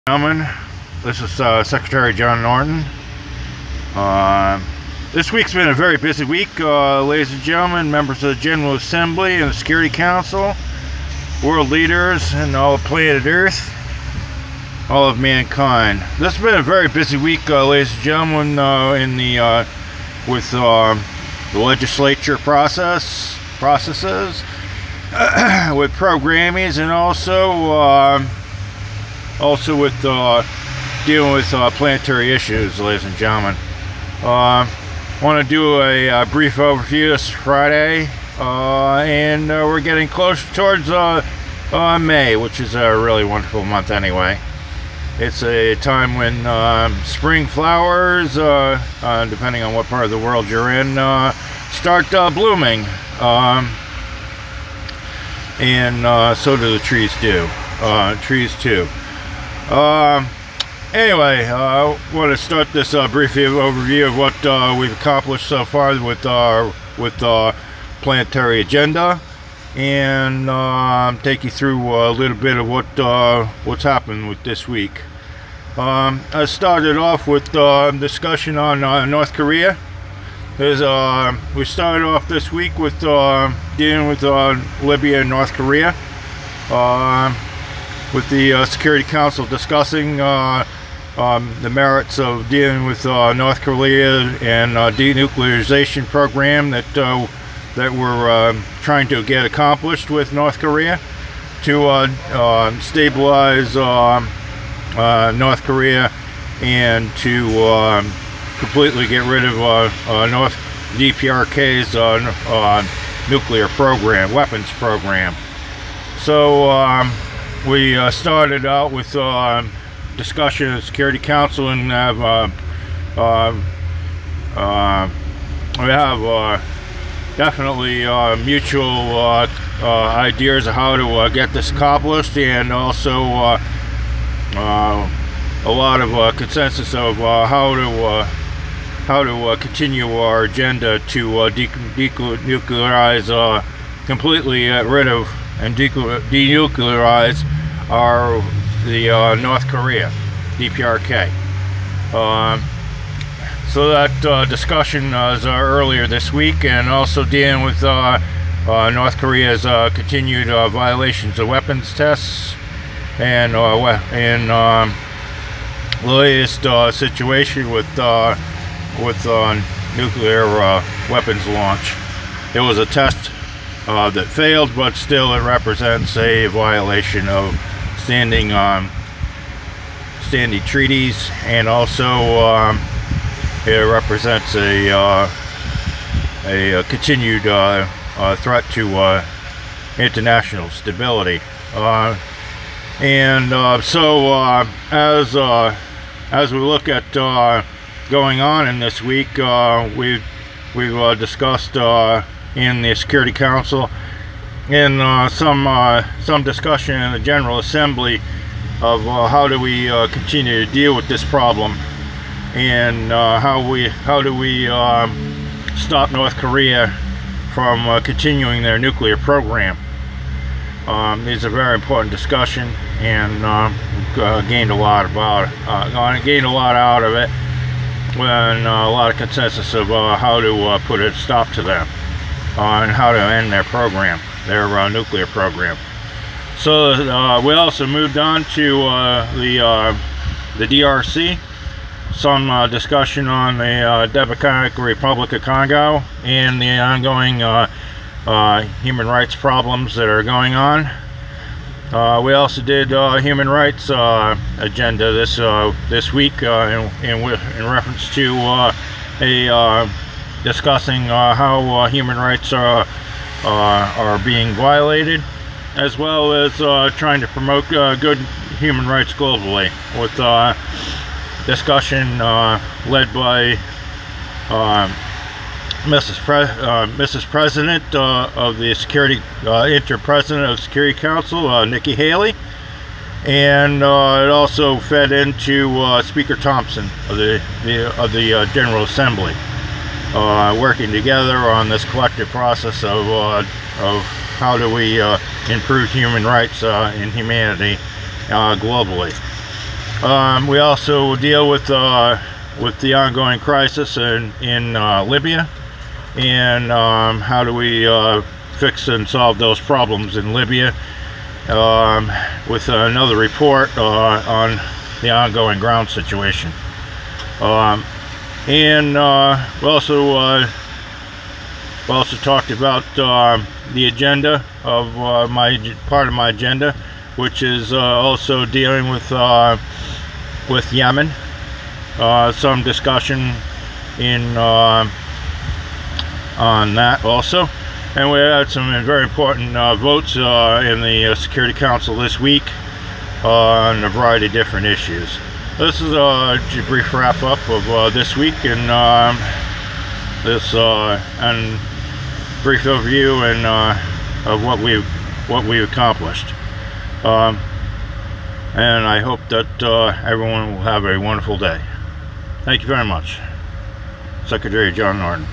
Gentlemen, this is Secretary John Norton. This week's been a very busy week, ladies and gentlemen, members of the General Assembly and the Security Council, world leaders, and all of planet Earth, all of mankind. This has been a very busy week, ladies and gentlemen, with the legislature processes, with programmings, and also with dealing with planetary issues, ladies and gentlemen. I want to do a brief overview this Friday, and we're getting close towards May, which is a really wonderful month anyway. It's a time when spring flowers, depending on what part of the world you're in, start blooming, and so do the trees too. Anyway, I want to start this brief overview of what we've accomplished so far with planetary agenda, and take you through a little bit of what's happened with this week. I started off with discussion on North Korea. We started off this week with dealing with Libya and North Korea, with the Security Council discussing the merits of dealing with North Korea and denuclearization program that we're trying to get accomplished with North Korea to stabilize North Korea and to completely get rid of North DPRK's nuclear program, weapons program. So we started out with discussion at the Security Council, and we have definitely mutual ideas of how to get this accomplished, and also a lot of consensus of how to continue our agenda to denuclearize, completely get rid of and denuclearize the North Korea, DPRK. So that discussion was earlier this week, and also dealing with North Korea's continued violations of weapons tests, and latest situation with nuclear weapons launch. It was a test that failed, but still it represents a violation of standing treaties, and also it represents a continued threat to international stability. So as we look at going on in this week, we've discussed in the Security Council, and some discussion in the General Assembly of how do we continue to deal with this problem, and how do we stop North Korea from continuing their nuclear program. These are very important discussion, and gained a lot out of it, and a lot of consensus of how to put a stop to them, and how to end their program, their nuclear program. So we also moved on to the DRC. Some discussion on the Democratic Republic of Congo and the ongoing human rights problems that are going on. We also did human rights agenda this week in reference to discussing how human rights are being violated, as well as trying to promote good human rights globally, with discussion led by Mrs. President of the Inter-President of the Security Council, Nikki Haley, and it also fed into Speaker Thomson of the General Assembly, working together on this collective process of how do we improve human rights in humanity globally. We also will deal with the ongoing crisis in Libya, and how do we fix and solve those problems in Libya, with another report on the ongoing ground situation. And we also talked about the agenda of part of my agenda, which is also dealing with Yemen. Some discussion on that also. And we had some very important votes in the Security Council this week on a variety of different issues. This is a brief wrap up of this week, and and brief overview and of what we've accomplished. And I hope that everyone will have a wonderful day. Thank you very much. Secretary John Norton.